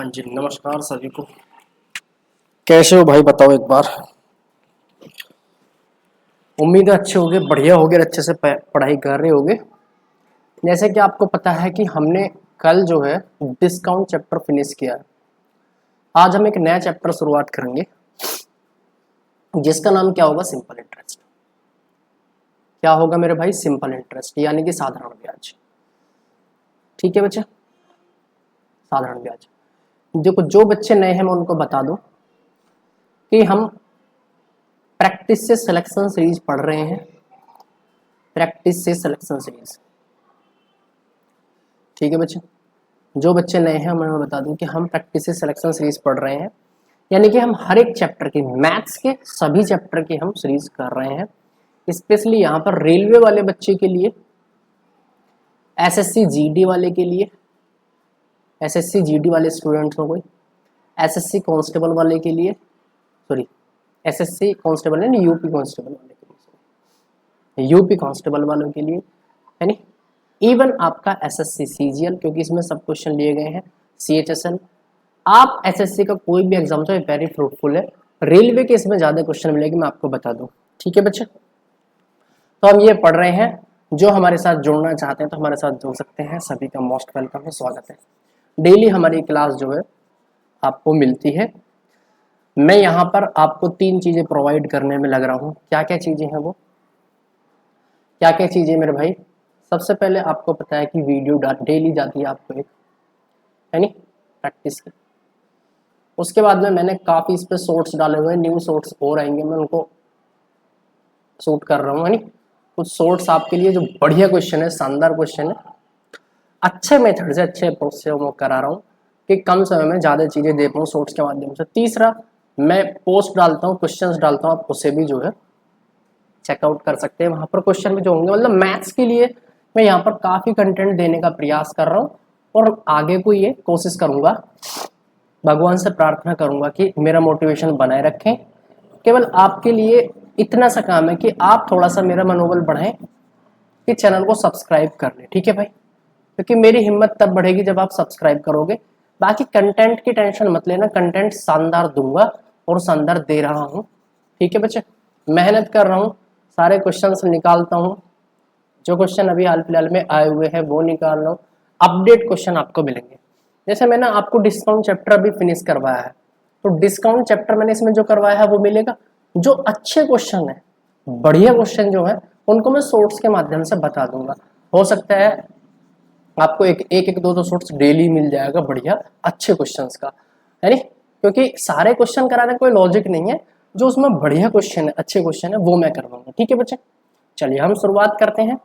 हाँ जी, नमस्कार सभी को। कैसे हो भाई, बताओ एक बार। उम्मीद है अच्छे होगे, बढ़िया होगे, अच्छे से पढ़ाई कर रहे होगे। जैसे कि आपको पता है कि हमने कल जो है डिस्काउंट चैप्टर फिनिश किया है। आज हम एक नया चैप्टर शुरुआत करेंगे जिसका नाम क्या होगा, सिंपल इंटरेस्ट। क्या होगा मेरे भाई, सिंपल इंटरेस्ट यानी कि साधारण ब्याज। ठीक है बच्चे, साधारण ब्याज। देखो, जो बच्चे नए हैं मैं उनको बता दूं कि हम प्रैक्टिस से सिलेक्शन सीरीज पढ़ रहे हैं। प्रैक्टिस से सिलेक्शन सीरीज, ठीक है बच्चे। जो बच्चे नए हैं मैं बता दूं कि हम प्रैक्टिस से सिलेक्शन सीरीज पढ़ रहे हैं, यानी कि हम हर एक चैप्टर की, मैथ्स के सभी चैप्टर की हम सीरीज कर रहे हैं। स्पेशली यहाँ पर रेलवे वाले बच्चे के लिए, एसएससी जीडी वाले के लिए, एसएससी जीडी वाले स्टूडेंट्स हो कोई, एसएससी कांस्टेबल वाले के लिए, सॉरी एसएससी कांस्टेबल नहीं, यूपी कांस्टेबल वाले के लिए, यूपी कांस्टेबल वालों के लिए, यानी इवन आपका एसएससी सीजीएल, क्योंकि इसमें सब क्वेश्चन लिए गए हैं, सीएचएसएल। आप एसएससी का कोई भी एग्जाम तो वेरी फ्रूटफुल है। रेलवे के इसमें ज्यादा क्वेश्चन मिलेंगे, मैं आपको बता दूं। ठीक है बच्चे, तो हम ये पढ़ रहे हैं। जो हमारे साथ जुड़ना चाहते हैं तो हमारे साथ जुड़ सकते हैं। सभी का मोस्ट वेलकम है, स्वागत है। डेली हमारी क्लास जो है आपको मिलती है। मैं यहाँ पर आपको 3 चीजें प्रोवाइड करने में लग रहा हूँ। क्या क्या चीजें हैं वो, क्या क्या चीजें मेरे भाई। सबसे पहले आपको पता है कि वीडियो डेली जाती है आपको एक, है नी, प्रैक्टिस की। उसके बाद में मैंने काफ़ी इस पर शॉर्ट्स डाले हुए हैं, न्यू शॉर्ट्स और आएंगे, मैं उनको शूट कर रहा हूँ, है नी। कुछ शॉर्ट्स आपके लिए जो बढ़िया क्वेश्चन है, शानदार क्वेश्चन है, अच्छे मेथड से, अच्छे अप्रोच से वो करा रहा हूँ कि कम समय में ज़्यादा चीज़ें दे पाऊँ शॉर्ट्स के माध्यम से। तीसरा, मैं पोस्ट डालता हूँ, क्वेश्चंस डालता हूँ, आप उसे भी जो है चेकआउट कर सकते हैं। वहाँ पर क्वेश्चन भी जो होंगे, मतलब मैथ्स के लिए मैं यहाँ पर काफ़ी कंटेंट देने का प्रयास कर रहा हूँ और आगे को ये कोशिश करूँगा। भगवान से प्रार्थना करूँगा कि मेरा मोटिवेशन बनाए रखें। केवल आपके लिए इतना सा काम है कि आप थोड़ा सा मेरा मनोबल बढ़ाएं कि चैनल को सब्सक्राइब कर लें। ठीक है भाई, क्योंकि मेरी हिम्मत तब बढ़ेगी जब आप सब्सक्राइब करोगे। बाकी कंटेंट की टेंशन मत लेना, कंटेंट शानदार दूंगा और शानदार दे रहा हूँ। ठीक है बच्चे, मेहनत कर रहा हूँ, सारे क्वेश्चन निकालता हूँ। जो क्वेश्चन अभी हाल फिलहाल में आए हुए हैं वो निकाल रहा हूँ। अपडेट क्वेश्चन आपको मिलेंगे। जैसे मैंने आपको डिस्काउंट चैप्टर अभी फिनिश करवाया है, तो डिस्काउंट चैप्टर मैंने इसमें जो करवाया है वो मिलेगा। जो अच्छे क्वेश्चन है, बढ़िया क्वेश्चन जो है, उनको मैं शॉर्ट्स के माध्यम से बता दूंगा। हो सकता है आपको एक दो शॉर्ट्स डेली मिल जाएगा बढ़िया अच्छे क्वेश्चंस का, है नी। क्योंकि सारे क्वेश्चन कराने कोई लॉजिक नहीं है, जो उसमें बढ़िया क्वेश्चन है, अच्छे क्वेश्चन है, वो मैं करवाऊंगा। ठीक है बच्चे, चलिए हम शुरुआत करते हैं।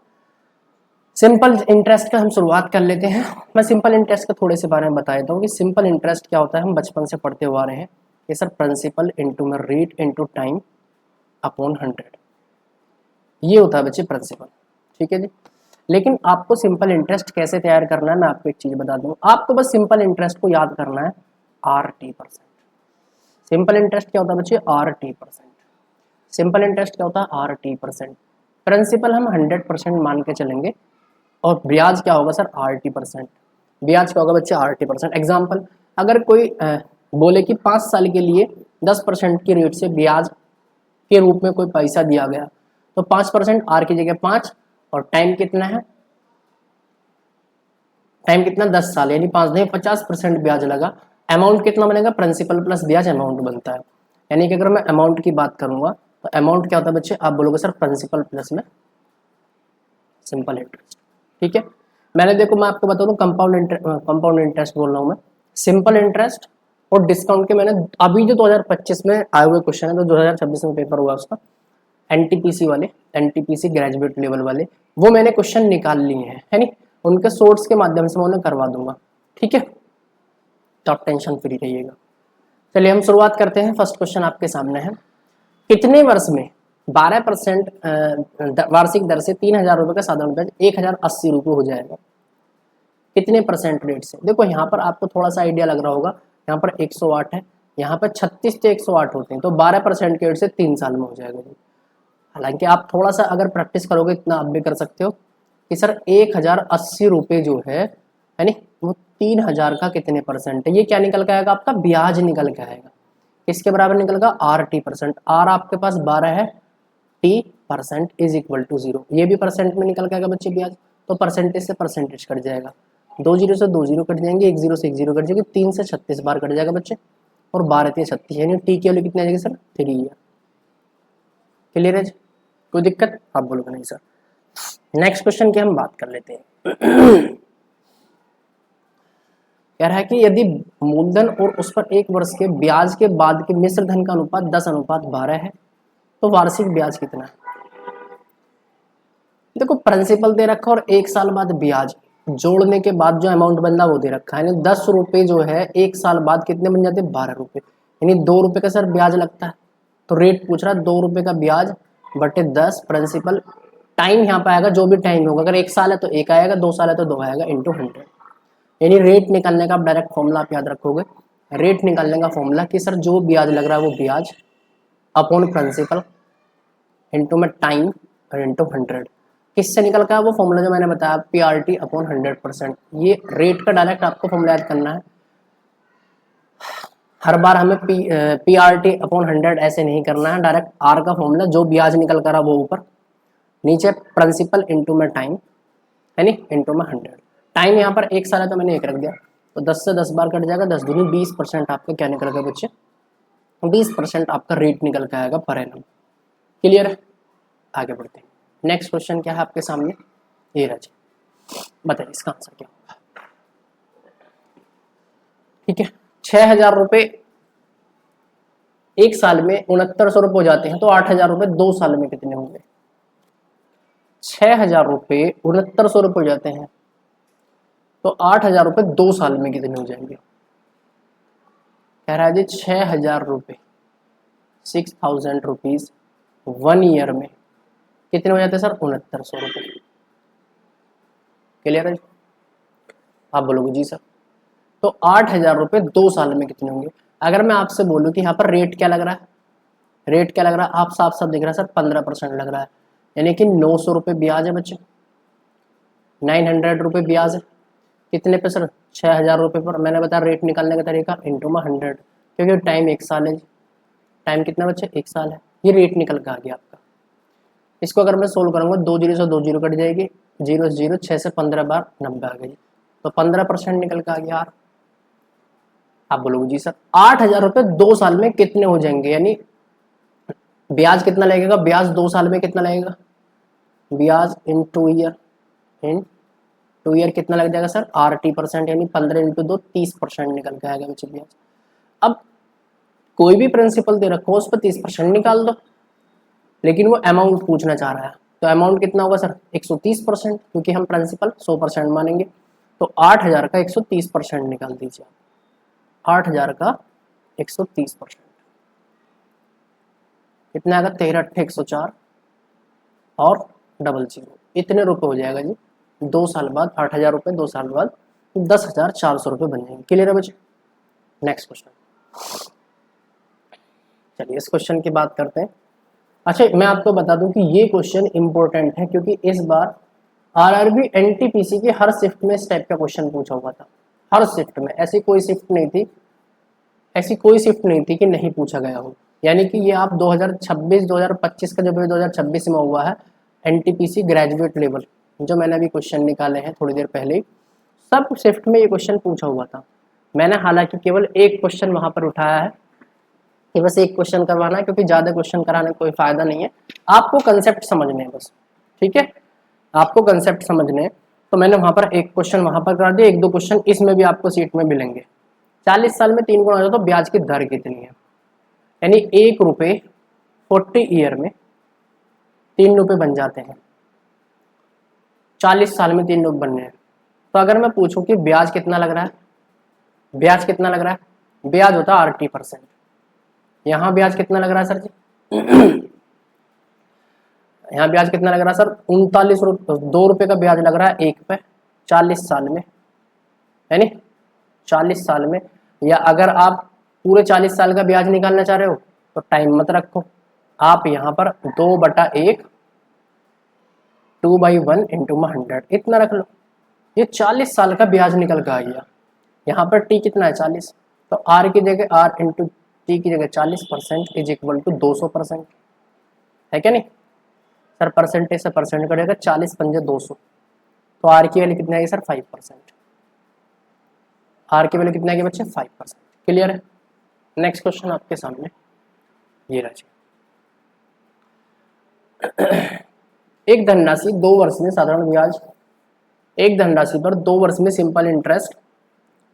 सिंपल इंटरेस्ट का हम शुरुआत कर लेते हैं। मैं सिंपल इंटरेस्ट के थोड़े से बारे में बता देता हूँ कि सिंपल इंटरेस्ट क्या होता है। हम बचपन से पढ़ते हुए आ रहे हैं कि सर प्रिंसिपल इंटू में रेट इंटू टाइम अपॉन 100, ये होता है बच्चे प्रिंसिपल। ठीक है जी, लेकिन आपको सिंपल इंटरेस्ट कैसे तैयार करना है मैं आपको एक चीज बता दूं। आपको बस सिंपल इंटरेस्ट को याद करना है, RT%। सिंपल इंटरेस्ट क्या होता है बच्चे, RT%। सिंपल इंटरेस्ट क्या होता है, RT%। प्रिंसिपल हम 100% मान के चलेंगे और ब्याज क्या होगा सर, RT%। ब्याज क्या होगा बच्चे, RT%। एग्जाम्पल, अगर कोई बोले कि 5 साल के लिए 10% की रेट से ब्याज के रूप में कोई पैसा दिया गया, तो 5% आर की जगह 5, और टाइम कितना है, टाइम कितना 10 साल, यानी 5 नहीं 50% ब्याज लगा। अमाउंट कितना बनेगा, प्रिंसिपल प्लस ब्याज अमाउंट बनता है। यानी कि अगर मैं अमाउंट की बात करूंगा तो अमाउंट क्या होता है बच्चे, आप बोलोगे सर प्रिंसिपल प्लस में सिंपल इंटरेस्ट। ठीक है, मैंने देखो मैं आपको बता दूं कंपाउंड इंटरेस्ट बोल रहा हूं मैं। सिंपल इंटरेस्ट और डिस्काउंट के मैंने अभी जो 2025 में आए हुए क्वेश्चन है, तो 2026 में पेपर हुआ उसका, एनटीपीसी वाले, एनटीपीसी ग्रेजुएट लेवल वाले, वो मैंने क्वेश्चन निकाल लिए हैं, है नी। उनके सोर्स के माध्यम से मैं उन्हें करवा दूंगा। ठीक है, तो आप टेंशन फ्री रहिएगा। चलिए हम शुरुआत करते हैं। फर्स्ट क्वेश्चन आपके सामने है, कितने वर्ष में 12% वार्षिक दर से 3,000 रुपए का साधारण ब्याज 1,080 रुपये हो जाएगा, कितने परसेंट रेट से। देखो यहाँ पर आपको थोड़ा सा आइडिया लग रहा होगा, यहाँ पर 108 है, यहाँ पर 36 से 108 होते हैं, तो 12% के रेट से 3 साल में हो जाएगा जी। हालांकि आप थोड़ा सा अगर प्रैक्टिस करोगे इतना आप भी कर सकते हो कि सर 1,080 रुपये जो है नी, वो 3000 का कितने परसेंट है, ये क्या निकल के आएगा आपका ब्याज निकल के आएगा। किसके बराबर निकलेगा, आर टी परसेंट। आर आपके पास 12 है, T percent is equal to 0, ये भी परसेंट में निकल के आएगा बच्चे ब्याज, तो परसेंटेज से परसेंटेज कट जाएगा, 2 जीरो से 2 जीरो कट जाएंगे, 1 जीरो से 1 जीरो कट जाएगी, 3 से 36 बार कट जाएगा बच्चे, और 12 3 36, यानी टी की वैल्यू कितनी आ जाएगी सर 3 है। क्लियर है, कोई दिक्कत, आप बोलोगे नहीं सर। नेक्स्ट क्वेश्चन की हम बात कर लेते हैं। कह रहा है कि यदि मूलधन और उस पर 1 वर्ष के ब्याज के बाद के मिश्र धन का अनुपात 10:12 है तो वार्षिक ब्याज कितना है। देखो प्रिंसिपल दे रखा और 1 साल बाद ब्याज जोड़ने के बाद जो अमाउंट बनता वो दे रखा है, यानी 10 रुपए जो है 1 साल बाद कितने बन जाते हैं 12 रुपए, यानी 2 रुपए का सर ब्याज लगता है। तो रेट पूछ रहा है 2 रुपए का ब्याज बटे 10 प्रिंसिपल, टाइम यहाँ पे आएगा जो भी टाइम होगा, अगर 1 साल है तो 1 आएगा, 2 साल है तो 2 आएगा, इंटू 100। यानी रेट निकालने का आप डायरेक्ट फॉर्मूला आप याद रखोगे, रेट निकालने का फॉर्मूला कि सर जो ब्याज लग रहा है वो ब्याज अपॉन प्रिंसिपल इंटू में टाइम और इंटू 100। किससे निकल का वो फॉर्मूला जो मैंने बताया PRT अपॉन 100%। ये रेट का डायरेक्ट आपको फॉर्मूला याद करना है, हर बार हमें PRT अपॉन 100 ऐसे नहीं करना है, डायरेक्ट आर का फॉर्मूला जो ब्याज निकल कर वो ऊपर, नीचे प्रिंसिपल इंटू में टाइम यानी इंटू में 100। टाइम यहाँ पर 1 साल है तो मैंने 1 रख दिया, तो 10 से 10 बार कट जाएगा, 10 दूनी 20% आपका क्या निकल गया बच्चे, 20% आपका रेट निकल के आएगा पर एनम। क्लियर है, आगे बढ़ते हैं। नेक्स्ट क्वेश्चन क्या है आपके सामने, ये रहा, बताइए इसका आंसर क्या होगा। ठीक है, 6000 रुपए 1 साल में 6900 रुपए हो जाते हैं, तो 8000 रुपए 2 साल में कितने होंगे। 6000 रुपए 6900 रुपए हो जाते हैं, तो 8000 रुपए 2 साल में कितने हो जाएंगे। कह रहा है जी 6000 रुपए 6000 रुपीज 1 ईयर में कितने हो जाते हैं सर 6900 रुपए। क्लियर है, आप बोलोगे जी सर। तो 8000 रुपए 2 साल में कितने होंगे। अगर मैं आपसे बोलूं कि यहाँ पर रेट क्या लग रहा है, रेट क्या लग रहा है, आप साफ साफ दिख रहा है सर 15% लग रहा है, यानी कि 900 रुपए ब्याज है बच्चे, 900 रुपए ब्याज है, कितने पे सर 6000 रुपए पर। मैंने बताया रेट निकालने का तरीका इंटू में 100, क्योंकि टाइम 1 साल है, टाइम कितना बच्चे 1 साल है, ये रेट निकल के आ गया आपका। इसको अगर मैं सोल्व करूंगा 2 जीरो से 2 जीरो कट जाएगी, 0 0 6 से 15 बार 90 आ गई, तो 15% निकल के आ गया यार। आप बोलोगे जी सर 8000 रुपए 2 साल में कितने हो जाएंगे, यानी ब्याज कितना लगेगा, ब्याज 2 साल में कितना लगेगा, ब्याज इन 2 ईयर, इन 2 ईयर कितना लग जाएगा सर RT%, यानी 15 इंटू 2 30% निकल के आएगा बच्चे ब्याज। अब कोई भी प्रिंसिपल दे रखो उस पर 30% निकाल दो, लेकिन वो अमाउंट पूछना चाह रहा है, तो अमाउंट कितना होगा सर 130%, क्योंकि हम प्रिंसिपल 100% मानेंगे, तो 8000 का 130% निकाल दीजिए, 8000 का 130% कितना आएगा 13 8 104 और 00, इतने रुपए हो जाएगा जी 2 साल बाद। 8000 रुपए 2 साल बाद 10,400 रुपए बन जाएंगे। क्लियर है बच्चे, नेक्स्ट क्वेश्चन। चलिए इस क्वेश्चन की बात करते हैं। अच्छा मैं आपको बता दूं कि ये क्वेश्चन इंपॉर्टेंट है, क्योंकि इस बार RRB NTPC की हर शिफ्ट में इस टाइप का क्वेश्चन पूछा हुआ था, हर शिफ्ट में, ऐसी कोई शिफ्ट नहीं थी, ऐसी कोई शिफ्ट नहीं थी कि नहीं पूछा गया हो। यानी कि ये आप 2026-2025 का, जब 2026 में हुआ है NTPC ग्रेजुएट लेवल, जो मैंने अभी क्वेश्चन निकाले हैं थोड़ी देर पहले, सब शिफ्ट में ये क्वेश्चन पूछा हुआ था। मैंने हालांकि केवल एक क्वेश्चन वहां पर उठाया है कि बस एक क्वेश्चन करवाना है, क्योंकि ज़्यादा क्वेश्चन कराने का कोई फायदा नहीं है, आपको कंसेप्ट समझने हैं बस। ठीक है, आपको कंसेप्ट समझने हैं, तो मैंने वहां पर एक क्वेश्चन वहां पर करा दिया, 1-2 क्वेश्चन इसमें भी आपको सीट में मिलेंगे। 40 साल में 3 गुना हो जाए तो ब्याज की दर कितनी है, यानी 1 रुपये 40 ईयर में 3 रुपये बन जाते हैं, 40 साल में 3 रुपये बनने हैं। तो अगर मैं पूछूं कि ब्याज कितना लग रहा है, ब्याज कितना लग रहा है, ब्याज होता है RT%, यहाँ ब्याज कितना लग रहा है सर जी यहाँ ब्याज कितना लग रहा है सर 39 रुपये, 2 रुपये का ब्याज लग रहा है 1 पे 40 साल में, यानी 40 साल में। या अगर आप पूरे 40 साल का ब्याज निकालना चाह रहे हो तो टाइम मत रखो, आप यहाँ पर 2/1 2/1 इंटू में 100 इतना रख लो, ये 40 साल का ब्याज निकल के आ गया। यहाँ पर टी कितना है 40, तो आर की जगह आर इंटू टी की जगह 40% इज इक्वल टू 200%, है क्या नहीं सर? परसेंटेज से परसेंट करेगा 40 पंजे 200, तो आर की वैल्यू कितनी आएगी सर 5%। आर की वैल्यू कितनी आएगी बच्चे 5%। क्लियर है? नेक्स्ट क्वेश्चन आपके सामने ये रहा। एक धनराशि 2 वर्ष में साधारण ब्याज, एक धनराशि पर 2 वर्ष में सिंपल इंटरेस्ट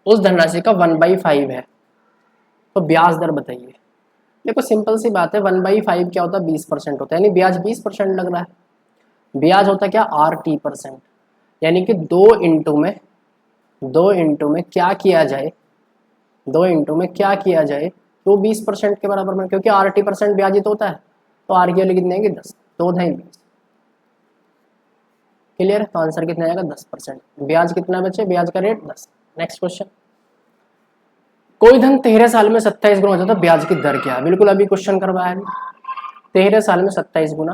उस धनराशि का 1/5 है, तो ब्याज दर बताइए। देखो सिंपल सी बात है, 1/5 क्या होता है 20% होता है, यानी ब्याज 20% लग रहा है। ब्याज होता क्या RT%, यानी कि 2 इंटू में क्या किया जाए, 2 इंटू में क्या किया जाए तो 20% के बराबर में, क्योंकि RT% ब्याज ही तो होता है, तो आर की वैल्यू कितनी आएगी 10, 2 ढाई 20। क्लियर है? तो आंसर कितना आएगा 10%। ब्याज कितना बचे, ब्याज का रेट 10। नेक्स्ट क्वेश्चन, कोई धन 13 साल में 27 गुना हो जाता है, ब्याज की दर क्या है? बिल्कुल अभी क्वेश्चन करवाया है, 13 साल में 27 गुना,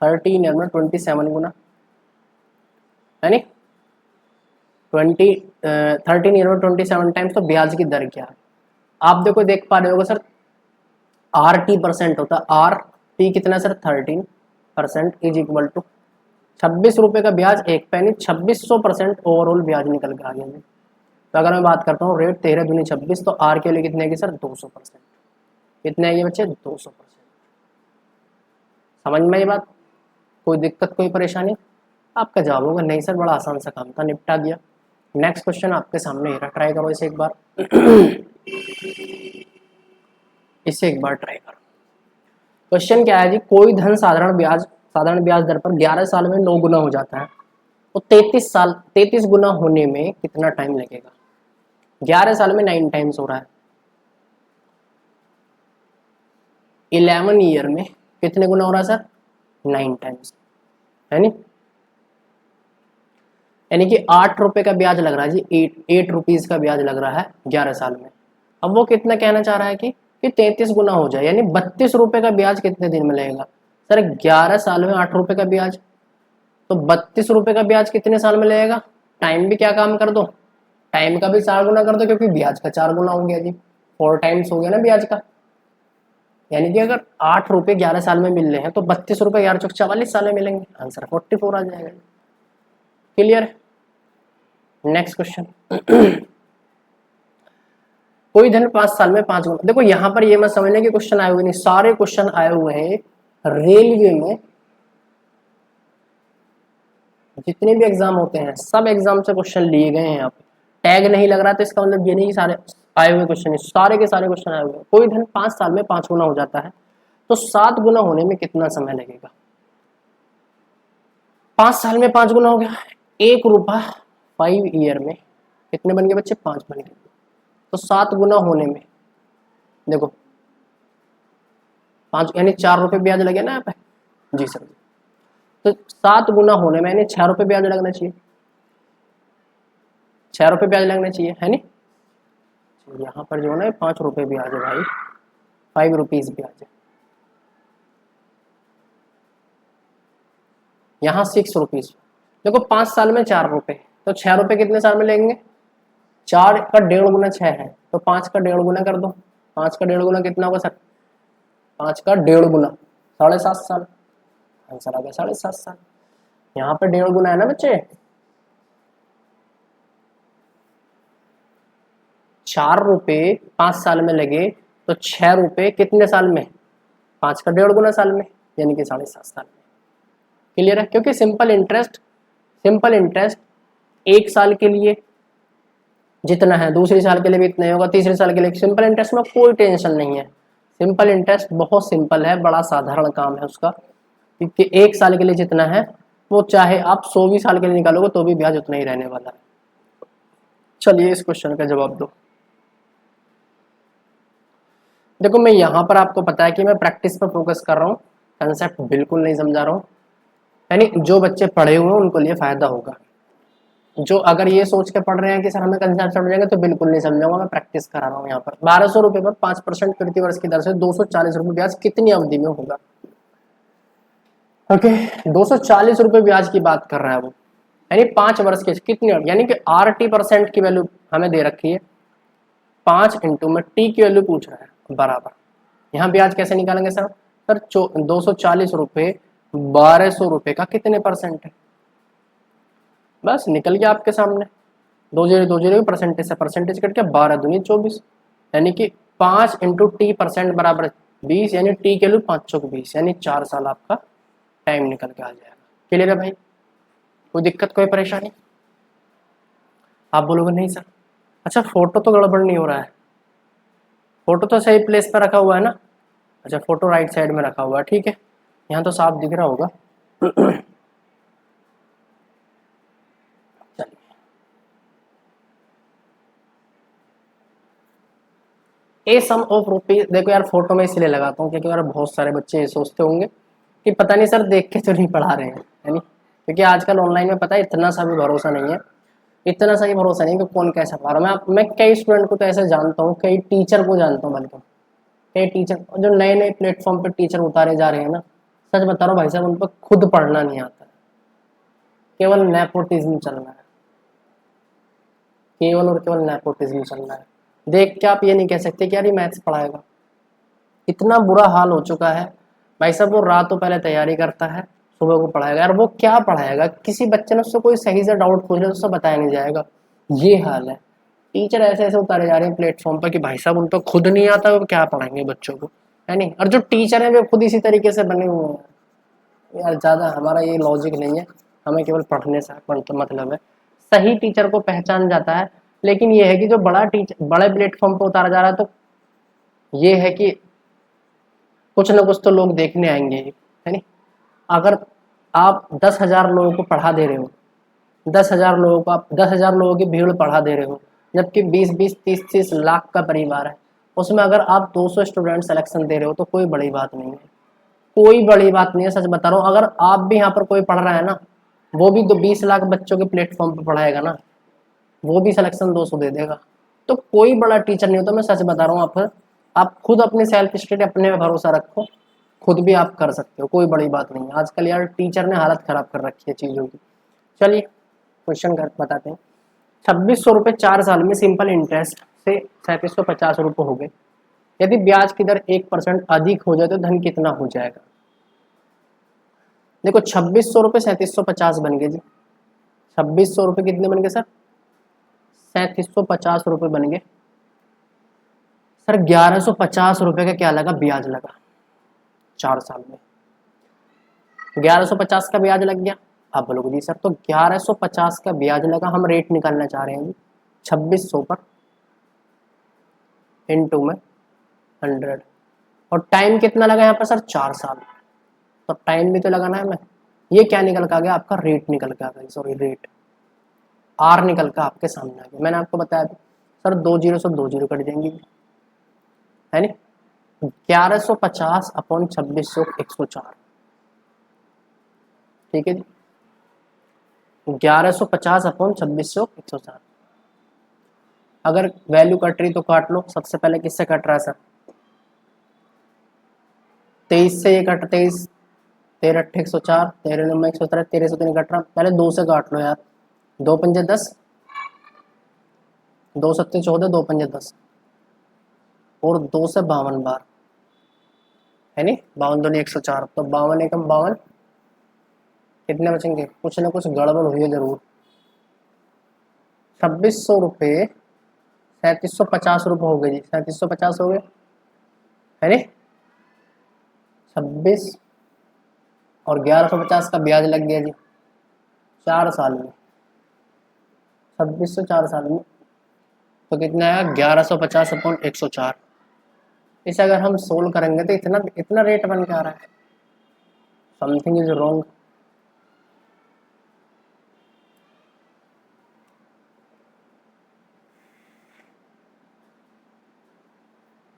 13 ईयर में 27 गुना, यानी 13 ईयर में 27 टाइम्स, तो ब्याज की दर क्या है? आप देखो देख पा रहे होगा सर, RT% होता है, आर टी कितना सर 13% इज इक्वल टू 26 रुपए का ब्याज 1 पैनी, 2600% ओवरऑल ब्याज निकल के आ गया। तो अगर मैं बात करता हूँ रेट 13 दूनी 26, तो आर के लिए कितने की सर 200%। कितने आएगी बच्चे 200%। समझ में ये बात? कोई दिक्कत कोई परेशानी? आपका जवाब होगा नहीं सर, बड़ा आसान सा काम था, निपटा दिया। नेक्स्ट क्वेश्चन आपके सामने ट्राई करो इसे एक बार। इसे एक बार ट्राई करो। क्वेश्चन क्या है जी, कोई धन साधारण ब्याज दर पर 11 साल में 9 गुना हो जाता है, तो 33 गुना होने में कितना टाइम लगेगा? 11 साल में 9 टाइम्स हो रहा है, 11 ईयर में कितने गुना हो रहा है सर 9 टाइम्स, है नी? यानी कि 8 रुपए का ब्याज लग रहा है जी, 8 रुपीज का ब्याज लग रहा है 11 साल में। अब वो कितना कहना चाह रहा है कि 33 गुना हो जाए, यानी 32 रुपए का ब्याज कितने दिन में लगेगा? सर 11 साल में 8 रुपए का ब्याज, तो 32 रुपए का ब्याज कितने साल में लगेगा? टाइम भी क्या काम कर दो, टाइम का भी 4 गुना कर दो, क्योंकि ब्याज का 4 गुना हो गया जी, 4 टाइम्स हो गया ना ब्याज का। यानी कि अगर 8 रुपए 11 साल में मिल रहे हैं, तो 32 रुपए 11 चौक 44 साल में मिलेंगे, आंसर 44 आ जाएगा। क्लियर? नेक्स्ट क्वेश्चन, कोई धन 5 साल में 5 गुना। देखो यहाँ पर ये मत समझने के क्वेश्चन आए हुए नहीं, सारे क्वेश्चन आए हुए हैं रेलवे में, जितने भी एग्जाम होते हैं सब एग्जाम से क्वेश्चन लिए गए हैं। यहाँ पे टैग नहीं लग रहा, तो इसका मतलब ये नहीं कि सारे आए हुए क्वेश्चन, सारे के सारे क्वेश्चन आए हुए हैं। कोई धन 5 साल में 5 गुना हो जाता है, तो 7 गुना होने में कितना समय लगेगा? 5 साल में 5 गुना हो गया, 1 रुपया 5 ईयर में कितने बन गए बच्चे 5 बन गए, तो 7 गुना होने में देखो 5 यानी 4 रुपए ब्याज लगे ना यहाँ पे जी सर, तो 7 गुना होने में यानी 6 रुपए ब्याज लगना चाहिए, 6 रुपए ब्याज लगना चाहिए, है नहीं? यहाँ पर जो है ना 5 रुपए ब्याज है भाई, 5 रुपीज ब्याज है, यहाँ 6 रुपीज। देखो 5 साल में 4 रुपए, तो 6 रुपए कितने साल में लेंगे? 4 का 1.5 गुना 6 है, तो 5 का 1.5 गुना कर दो, 5 का 1.5 गुना कितना होगा सर? 5 का 1.5 गुना 7.5 साल, आंसर आ गया 7.5 साल। यहाँ पर 1.5 गुना है ना बच्चे, 4 रुपए 5 साल में लगे, तो 6 रुपए कितने साल में? 5 का 1.5 गुना साल में, यानी कि 7.5 साल में। क्लियर है? क्योंकि सिंपल इंटरेस्ट 1 साल के लिए जितना है, दूसरे साल के लिए भी इतना ही होगा, तीसरे साल के लिए। सिंपल इंटरेस्ट में कोई टेंशन नहीं है, सिंपल इंटरेस्ट बहुत सिंपल है, बड़ा साधारण काम है उसका, क्योंकि 1 साल के लिए जितना है वो चाहे आप 100 भी साल के लिए निकालोगे तो भी ब्याज उतना ही रहने वाला है। चलिए इस क्वेश्चन का जवाब दो। देखो मैं यहाँ पर आपको पता है कि मैं प्रैक्टिस पर फोकस कर रहा हूँ, कंसेप्ट बिल्कुल नहीं समझा रहा हूँ, यानी जो बच्चे पढ़े हुए हैं उनको लिए फायदा होगा। जो अगर ये सोच के पढ़ रहे हैं कि सर हमें कंसेप्ट समझ जाएंगे, तो बिल्कुल नहीं समझाऊंगा, मैं प्रैक्टिस करा रहा हूँ। यहाँ पर 1200 रुपए पर 5% प्रति वर्ष की दर से 240 रुपए ब्याज कितनी अवधि में होगा? ओके 240 रुपए ब्याज की बात कर रहा है वो, यानी 5 वर्ष के कितनी, यानी कि RT% की वैल्यू हमें दे रखी है 5 इंटू में टी की वैल्यू पूछ रहा है बराबर, यहाँ ब्याज कैसे निकालेंगे सर? सर 240 रुपये 1200 रुपये का कितने परसेंट है? बस निकल गया आपके सामने, 2 परसेंटेज से परसेंटेज कट के 12 दूनी 24, यानी कि 5 इंटू टी परसेंट बराबर 20, यानी टी के लिए 5 चौक 20, यानी 4 साल आपका टाइम निकल के आ जाएगा। क्लियर है भाई? कोई दिक्कत कोई परेशानी? आप बोलोगे नहीं सर। अच्छा फोटो तो गड़बड़ नहीं हो रहा है, फोटो तो सही प्लेस पर रखा हुआ है ना? अच्छा फोटो राइट साइड में रखा हुआ है, ठीक है, यहाँ तो साफ दिख रहा होगा। ए सम ऑफ रुपीज, देखो यार फोटो में इसलिए लगाता हूँ क्योंकि यार बहुत सारे बच्चे ये सोचते होंगे कि पता नहीं सर देख के तो नहीं पढ़ा रहे हैं, है नहीं? क्योंकि आजकल ऑनलाइन में पता है इतना सा भी भरोसा नहीं है, इतना सा ही भरोसा नहीं कि कौन कैसा पढ़ा रहा है। मैं कई स्टूडेंट को तो ऐसे जानता हूँ, कई टीचर को जानता हूँ, बल्कि कई टीचर जो नए नए प्लेटफॉर्म पे टीचर उतारे जा रहे हैं ना, सच बता रहा हूँ भाई साहब, उन पर खुद पढ़ना नहीं आता, केवल नेपोटिज्म चल रहा है, केवल और केवल नेपोटिज्म चल रहा है। देख के आप ये नहीं कह सकते कि यार ये मैथ्स पढ़ाएगा। इतना बुरा हाल हो चुका है भाई साहब, वो रातों पहले तैयारी करता है, सुबह को पढ़ाएगा। यार वो क्या पढ़ाएगा? किसी बच्चे ने उससे कोई सही से डाउट पूछ लिया तो उससे बताया नहीं जाएगा, ये हाल है। टीचर ऐसे ऐसे उतारे जा रहे हैं प्लेटफॉर्म पर कि भाई साहब उनको खुद नहीं आता, वो क्या पढ़ाएंगे बच्चों को, है नहीं? और जो टीचर है वे खुद इसी तरीके से बने हुए हैं। यार ज़्यादा हमारा ये लॉजिक नहीं है, हमें केवल पढ़ने से मतलब है। सही टीचर को पहचान जाता है, लेकिन ये है कि जो बड़ा टीचर बड़े प्लेटफॉर्म पर उतारा जा रहा है, तो ये है कि कुछ ना कुछ तो लोग देखने आएंगे, है नहीं? अगर आप 10,000 लोगों को पढ़ा दे रहे हो, 10,000 लोगों को आप 10,000 लोगों की भीड़ पढ़ा दे रहे हो, जबकि 20-20 30-30 लाख का परिवार है, उसमें अगर आप 200 स्टूडेंट सिलेक्शन दे रहे हो तो कोई बड़ी बात नहीं है, कोई बड़ी बात नहीं है। सच बता रहा हूँ, अगर आप भी यहाँ पर कोई पढ़ रहा है ना, वो भी तो 20 लाख बच्चों के प्लेटफॉर्म पर पढ़ाएगा ना, वो भी सिलेक्शन 200 दे देगा। तो कोई बड़ा टीचर नहीं होता, मैं सच बता रहा हूँ। आप खुद अपने सेल्फ स्टडी, अपने में भरोसा रखो, खुद भी आप कर सकते हो, कोई बड़ी बात नहीं है। आजकल यार टीचर ने हालत खराब कर रखी है चीज़ों की। चलिए क्वेश्चन कर बताते हैं। 2600 रुपये 4 साल में सिंपल इंटरेस्ट से 3750 रुपये हो गए। यदि ब्याज की दर 1% अधिक हो जाए तो धन कितना हो जाएगा? देखो 2600 रुपये 3750 बन गए जी। 2600 रुपये कितने बन गए सर? 3750 रुपये बन गए सर। 1150 रुपये का क्या लगा? ब्याज लगा 4 साल में। 1150 का ब्याज लग गया। आप बोलोगे जी सर तो 1150 का ब्याज लगा, हम रेट निकालना चाह रहे हैं जी 2600 पर इनटू में 100, और टाइम कितना लगा यहाँ पर सर? 4 साल। तो टाइम भी तो लगाना है हमें। ये क्या निकल के आ गया? आपका रेट निकल के आ गया, सॉरी रेट, आर निकल के आपके सामने आ गया। मैंने आपको बताया था सर 2 जीरो से 2 जीरो कट जाएंगी, है नहीं? 1150 अपॉन 2600 104, ठीक है जी। 1150 अपॉन 2600 104। अगर वैल्यू कट रही तो काट लो। सबसे पहले किससे कट रहा है सर? 23 से ये कट, 23 13 8 104, 13 9 117, 13 से तो नहीं कट रहा। पहले 2 से काट लो यार, 2 पंजे 10, 2 सत्ते 14, 2 पंजे 10, और 2 से 52 बार, है नहीं? 52 दूनी 104, तो 52 एकम 52, कितने बचेंगे? कुछ ना कुछ गड़बड़ हुई है जरूर। 2600 रुपये 3750 रुपये हो गए जी, 3750 हो गए, है नहीं? 26 और 1150 का ब्याज लग गया जी 4 साल में। 2600 4 साल में तो कितना आया? 1150 अपॉन 104। इसे अगर हम सोल्व करेंगे तो इतना इतना रेट बन के आ रहा है। Something is wrong.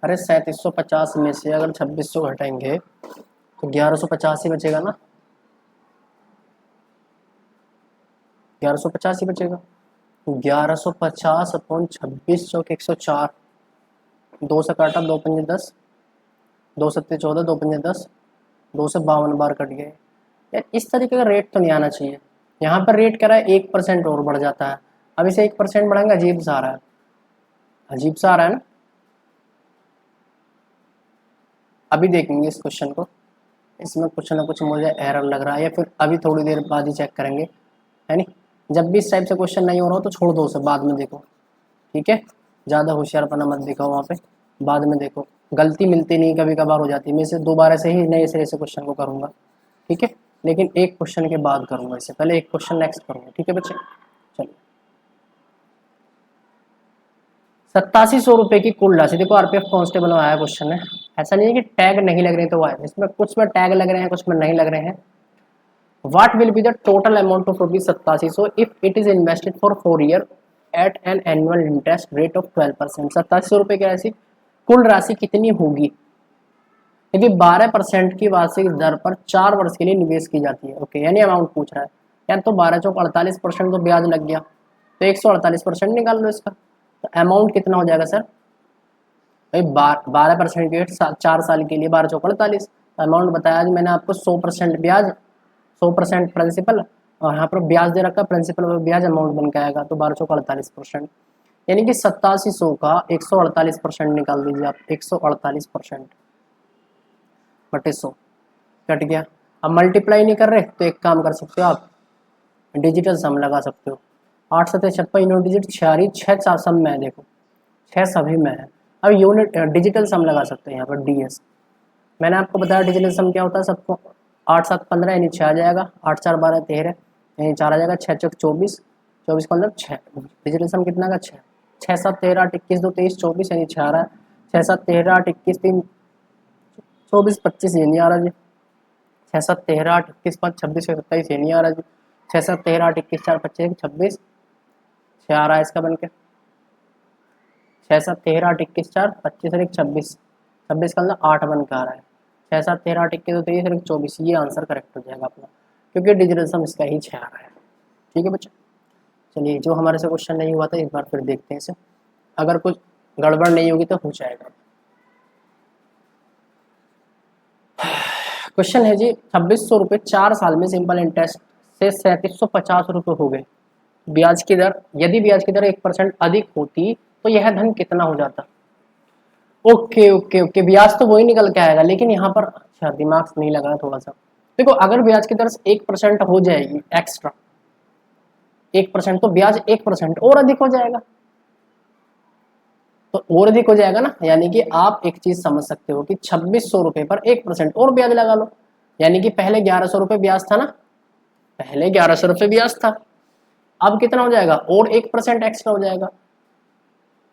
अरे 3750 में से अगर 2600 घटाएंगे तो 1150 ही बचेगा ना, 1150 ही बचेगा। 1150 अपॉन 26 चौक 104, 2 से काटा, 2 पंजे 10, 2 सत्ते 14, 2 पंजे 10, 2 से 52 बार कट गए। यार इस तरीके का रेट तो नहीं आना चाहिए। यहाँ पर रेट कह रहा है 1% और बढ़ जाता है। अब इसे 1% बढ़ाएंगे, अजीब सा आ रहा है। अजीब सा आ रहा है ना। अभी देखेंगे इस क्वेश्चन को, इसमें कुछ ना कुछ मुझे एरर लग रहा है, या फिर अभी थोड़ी देर बाद ही चेक करेंगे, है नहीं। जब भी इस टाइप से क्वेश्चन नहीं हो रहा हो तो छोड़ दो उसे, बाद में देखो, ठीक है। ज़्यादा होशियारपना मत दिखाओ वहाँ पे, बाद में देखो। गलती मिलती नहीं, कभी कभार हो जाती है। मैं इसे दोबारा से ही नए सिरे से क्वेश्चन को करूँगा, ठीक है। लेकिन एक क्वेश्चन के बाद करूँगा, इससे पहले एक क्वेश्चन नेक्स्ट करूँगा, ठीक है बच्चे। चलिए, 8700 रुपये की कुल राशि, देखो आरपीएफ कांस्टेबल में आया क्वेश्चन है। ऐसा नहीं है कि टैग नहीं लग रहे तो आए, इसमें कुछ में टैग लग रहे हैं, कुछ में नहीं लग रहे हैं। What will be the total amount of rupees 8700 if it is invested for 4 years at an annual interest rate of 12%? 8700 रुपये की राशि, कुल राशि कितनी होगी यदि 12% की वार्षिक दर पर 4 वर्ष के लिए निवेश की जाती है। ओके, यानी अमाउंट पूछ रहा है यार, तो 12 चौक 48% तो ब्याज लग गया, तो 148% निकाल लो इसका। तो अमाउंट कितना हो जाएगा सर भाई, 12% के 4 साल के लिए 12 चौक 48, अमाउंट बताया आज मैंने आपको 100% ब्याज, 100% प्रिंसिपल, और यहाँ पर ब्याज दे रखा, प्रिंसिपल और ब्याज अमाउंट बन के आएगा, तो 12 चौक 48%, यानी कि 8700 का 148% निकाल दीजिए आप। 148% बटे 100 कट गया। अब मल्टीप्लाई नहीं कर रहे तो एक काम कर सकते हो आप, डिजिटल सम लगा सकते हो। 8 7 56 यूनिट डिजिट 6 6 4 सम में है, देखो 6 सभी में है। अब यूनिट डिजिटल सम लगा सकते हैं यहाँ पर, डीएस। मैंने आपको बताया डिजिटल सम क्या होता है सबको। 8 7 15 यानी 6 आ जाएगा, 8 4 12 13 यानी 4 आ जाएगा, 6 चौक 24, 24 का मतलब 6। डिजिटल सम कितना का 6, 6 7 13 8 21 2 23 24 यानी 6 आ रहा है। 6 7 13 8 21 3 24 25 ये नहीं आ रहा जी। 6 7 13 8 21 5 26 27 ये नहीं आ रहा जी। 6 7 13 8 21 4 25 26 6 आ रहा है इसका बन के। 6 7 13 8 21 4 25 और 1 26, 26 का मतलब 8 बन के आ रहा है। 6 7 13 8 21 23 और 1 24, ये आंसर करेक्ट हो जाएगा अपना, क्योंकि डिजिटल सम इसका ही 6 आ रहा है, ठीक है बच्चे। चलिए, जो हमारे से क्वेश्चन नहीं हुआ था एक बार फिर देखते हैं इसे, अगर कुछ गड़बड़ नहीं होगी तो हो जाएगा। क्वेश्चन है जी, 2600 रुपये 4 साल में सिंपल इंटरेस्ट से 3750 रुपये हो गए। ब्याज की दर, यदि ब्याज की दर 1% अधिक होती तो यह धन कितना हो जाता। ओके ओके ओके, ब्याज तो वही निकल के आएगा, लेकिन यहाँ पर अच्छा दिमाग नहीं लगा थोड़ा सा। देखो, अगर ब्याज की दर 1% हो जाएगी एक्स्ट्रा, 1% तो ब्याज 1% और अधिक हो जाएगा, तो और अधिक हो जाएगा ना। यानी कि आप एक चीज समझ सकते हो कि 2600 रुपये पर 1% और ब्याज लगा लो, यानी कि पहले 1100 रुपये ब्याज था ना, पहले 1100 रुपये ब्याज था, अब कितना हो जाएगा और 1% एक्स्ट्रा हो जाएगा।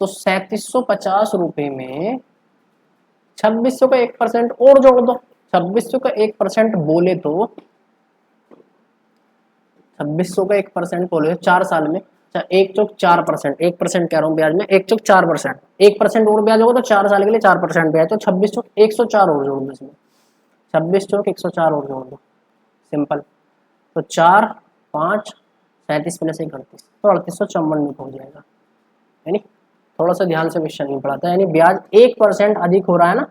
तो 3750 रुपये में 2600 का 1% और जोड़ दो। 2600 का 1% बोले तो 2600 का 1% बोले 4 साल में, 1 चौक 4%, 1% कह रहा हूँ ब्याज में, 1 चौक 4%, 1% और ब्याज होगा तो 4 साल के लिए 4% ब्याज, तो 26 चौक 104 और जोड़ दो इसमें, 26 चौक 104 और जोड़ दो, सिंपल। तो 4 5 37 प्लस 1 38, तो 3854 में पहुंच जाएगा। यानी थोड़ा सा ध्यान से क्वेश्चन नहीं पढ़ाता, यानी ब्याज 1% अधिक हो रहा है ना,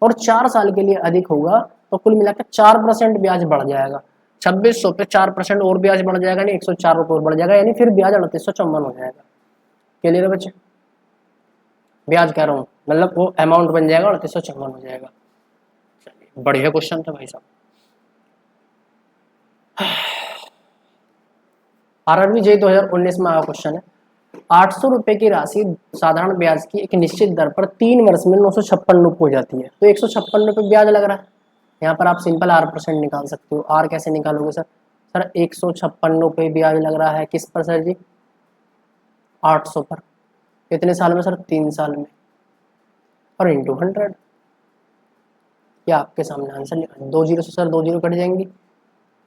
और 4 साल के लिए अधिक होगा, तो कुल मिलाकर 4% ब्याज बढ़ जाएगा। 2600 पे 4% और ब्याज बढ़ जाएगा, यानी 104 रुपये और बढ़ जाएगा, यानी फिर ब्याज 3854 हो जाएगा। क्लियर है बच्चे, ब्याज कह रहा हूँ मतलब वो अमाउंट बन जाएगा 3854 हो जाएगा। चलिए, बढ़िया क्वेश्चन था भाई साहब। आरआरबी जे 2019 में आया क्वेश्चन है, 800 रुपये की राशि साधारण ब्याज की एक निश्चित दर पर 3 वर्ष में 956 रुपये हो जाती है, तो 156 रुपये ब्याज लग रहा है। यहाँ पर आप सिंपल R% निकाल सकते हो। आर कैसे निकालोगे सर, 156 रुपये ब्याज लग रहा है किस पर सर जी, 800 पर, कितने साल में सर, 3 साल में, और इंटू 100, क्या आपके सामने आंसर, 2 जीरो से सर 2 जीरो कट जाएंगी,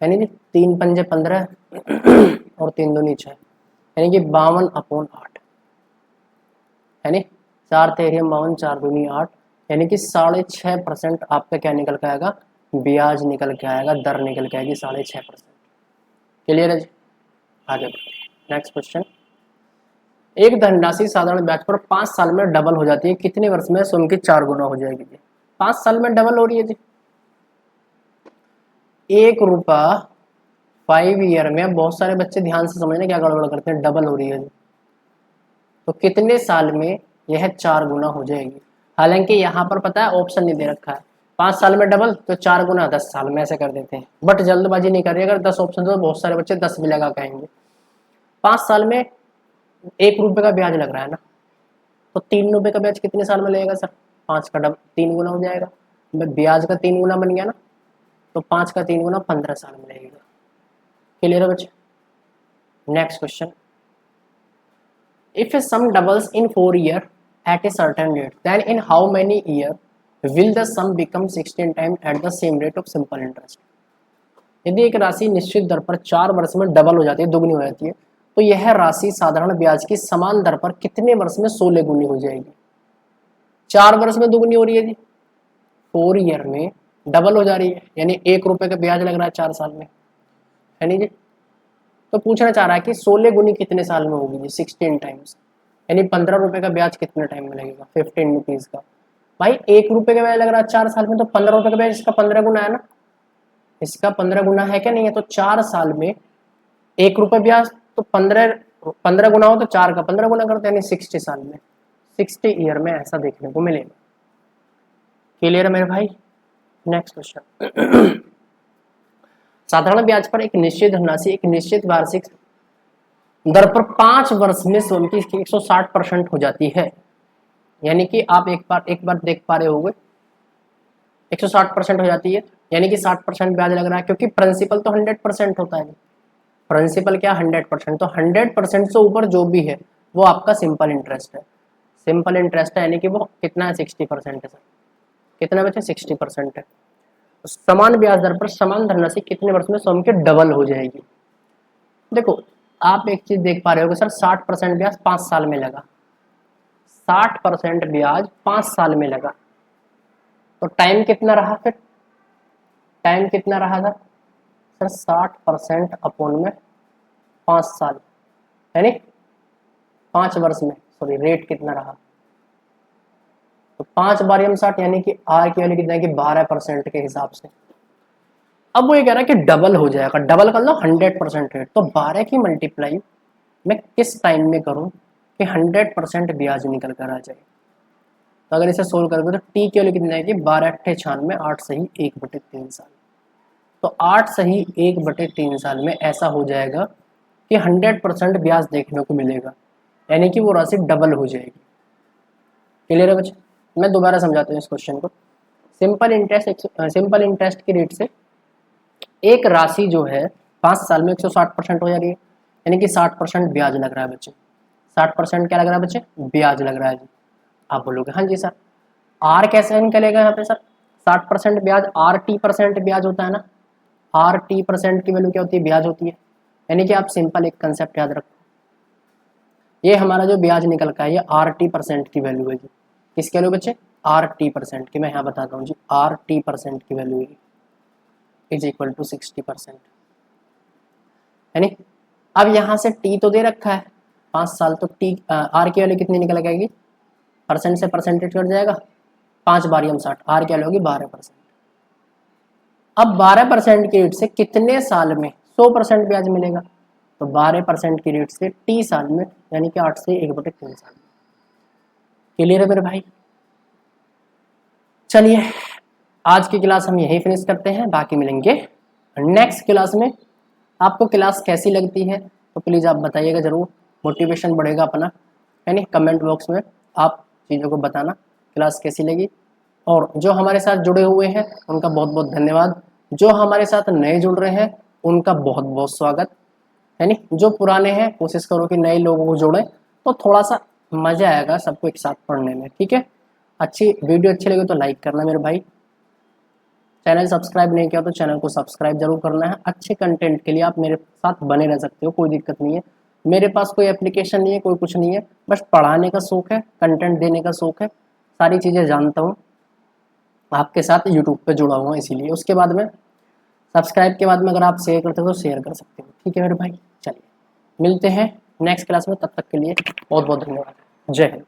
यानी कि 3 पंजे 15 और 3 दूनी 6, यानी कि 52/8, यानी 4 तेरह 52, 4 दूनी 8, यानी कि 6.5% आपका क्या निकल के आएगा, ब्याज निकल के आएगा, दर निकल के आएगी 6.5%। क्लियर है जी, आगे नेक्स्ट क्वेश्चन। एक धनराशि साधारण ब्याज पर 5 साल में डबल हो जाती है, कितने वर्ष में स्वयं की 4 गुना हो जाएगी जी। 5 साल में डबल हो रही है जी, 1 रुपया 5 ईयर में, बहुत सारे बच्चे ध्यान से समझने क्या गड़बड़ करते हैं, डबल हो रही है जी, तो कितने साल में यह 4 गुना हो जाएगी। हालांकि यहाँ पर पता है ऑप्शन नहीं दे रखा है, 5 साल में डबल तो 4 गुना 10 साल में, ऐसे कर देते हैं। बट जल्दबाजी नहीं करिए, अगर 10 ऑप्शन तो बहुत सारे बच्चे 10 भी लगा कहेंगे। 5 साल में 1 रुपये का ब्याज लग रहा है ना, तो 3 रुपये का ब्याज कितने साल में लगेगा सर? 5 का डबल 3 गुना हो जाएगा। ब्याज का 3 गुना बन गया ना, तो 5 का 3 गुना 15 साल में लगेगा। क्लियर है बच्चे? Next question, if a sum doubles in 4 year at a certain rate, then in how many year will the sum become 16 time at the same rate of simple interest. यदि एक राशि निश्चित दर पर 4 वर्ष में डबल हो जाती है, दोगुनी हो जाती है, तो यह राशि साधारण ब्याज की समान दर पर कितने वर्ष में 16 गुनी हो जाएगी? 4 वर्ष में दोगुनी हो रही है जी, 4 ईयर में डबल हो जा रही है, यानी 1 रुपये का ब्याज लग रहा है 4 साल में, है नहीं जी? तो पूछना चाह रहा है कि 16 गुनी कितने साल में होगी जी? 16 टाइम्स, यानी 15 रुपये का ब्याज कितने टाइम में लगेगा? 15 रुपीज़ का। भाई 1 रुपये का ब्याज लग रहा है 4 साल में, तो 15 रुपये का ब्याज इसका 15 गुना है ना, इसका 15 गुना है क्या नहीं है? तो 4 साल में 1 रुपये ब्याज, तो 15 गुना हो तो 4 का 15 गुना करते हैं, यानी 60 साल में, 60 ईयर में ऐसा देखने को मिलेगा। क्लियर है मेरे भाई? नेक्स्ट क्वेश्चन, साधारण ब्याज पर एक निश्चित धनराशि एक निश्चित वार्षिक दर पर 5 वर्ष में स्वयं की 160% हो जाती है। यानी कि आप एक बार देख पा रहे होंगे 160% हो जाती है, यानी कि 60% ब्याज लग रहा है, क्योंकि प्रिंसिपल तो 100% होता है। प्रिंसिपल क्या? 100%। तो 100% से ऊपर जो भी है वो आपका सिंपल इंटरेस्ट है। सिंपल इंटरेस्ट है, यानी कि वो कितना है? 60% है सर। कितना बचे? 60% है। समान ब्याज दर पर समान धनराशि कितने वर्ष में स्वयं के डबल हो जाएगी? देखो आप एक चीज देख पा रहे हो सर, 60% ब्याज 5 साल में लगा, 60% ब्याज 5 साल में लगा, तो टाइम कितना रहा फिर? टाइम कितना रहा था सर? 60% अपॉन में 5 साल, यानी 5 वर्ष में, सॉरी रेट कितना रहा? तो 5 बार 60, यानी कि आर की वैल्यू कितना है कि 12% के हिसाब से। अब वो ये कह रहा है कि डबल हो जाएगा, डबल कर लो 100% रेट, तो 12 की मल्टीप्लाई मैं किस टाइम में करूं कि 100% ब्याज निकल कर आ जाए? तो अगर इसे सोल्व करोगे तो टी की वैल्यू कितना है कि 12 अट्ठे 96, 8 सही 1/3 साल, तो 8 सही 1/3 साल में ऐसा हो जाएगा कि 100% ब्याज देखने को मिलेगा, यानी कि वो राशि डबल हो जाएगी। क्लियर है बच्चे? मैं दोबारा समझाता हूँ इस क्वेश्चन को। सिंपल इंटरेस्ट की रेट से एक राशि जो है 5 साल में 160% हो जा रही है, यानी कि 60% ब्याज लग रहा है बच्चे। 60% क्या लग रहा है बच्चे? ब्याज लग रहा है जी। आप बोलोगे हाँ जी सर, आर कैसे निकलेगा यहाँ पे सर? 60% ब्याज RT% ब्याज होता है ना, RT% की वैल्यू क्या होती है? ब्याज होती है। यानी कि आप सिंपल एक कंसेप्ट याद रखो, ये हमारा जो ब्याज निकल का है ये RT% की वैल्यू है जी। किसकी वैल्यू बच्चे? RT% की। मैं यहाँ बताता हूँ जी, RT% की वैल्यू है इज इक्वल टू 60%। यानी अब यहाँ से टी तो दे रखा है 5 साल, तो टी आर की वैल्यू कितनी निकल आएगी? परसेंट से परसेंटेज कट जाएगा, 5 बार 60, आर की वैल्यू होगी 12%। अब 12% की रेट से कितने साल में 100% ब्याज मिलेगा? तो 12% की रेट से टी साल में, यानी कि 8 से 1/3 साल में। क्लियर है मेरे भाई? चलिए आज की क्लास हम यही फिनिश करते हैं, बाकी मिलेंगे नेक्स्ट क्लास में। आपको क्लास कैसी लगती है तो प्लीज़ आप बताइएगा ज़रूर, मोटिवेशन बढ़ेगा अपना, यानी कमेंट बॉक्स में आप चीज़ों को बताना क्लास कैसी लगी। और जो हमारे साथ जुड़े हुए हैं उनका बहुत बहुत धन्यवाद, जो हमारे साथ नए जुड़ रहे हैं उनका बहुत बहुत स्वागत, यानी जो पुराने हैं कोशिश करो कि नए लोगों को जोड़ें, तो थोड़ा सा मज़ा आएगा सबको एक साथ पढ़ने में। ठीक है, वीडियो अच्छी लगी तो लाइक करना मेरे भाई, चैनल सब्सक्राइब नहीं किया तो चैनल को सब्सक्राइब जरूर करना है। अच्छे कंटेंट के लिए आप मेरे साथ बने रह सकते हो, कोई दिक्कत नहीं है। मेरे पास कोई एप्लीकेशन नहीं है, कोई कुछ नहीं है, बस पढ़ाने का शौक है, कंटेंट देने का शौक है, सारी चीज़ें जानता हूँ, आपके साथ यूट्यूब पे जुड़ा हुआ इसीलिए। उसके बाद में सब्सक्राइब के बाद में अगर आप शेयर करते हो तो शेयर कर सकते हो। ठीक है मेरे भाई, चलिए मिलते हैं नेक्स्ट क्लास में, तब तक के लिए बहुत बहुत धन्यवाद। जय हिंद।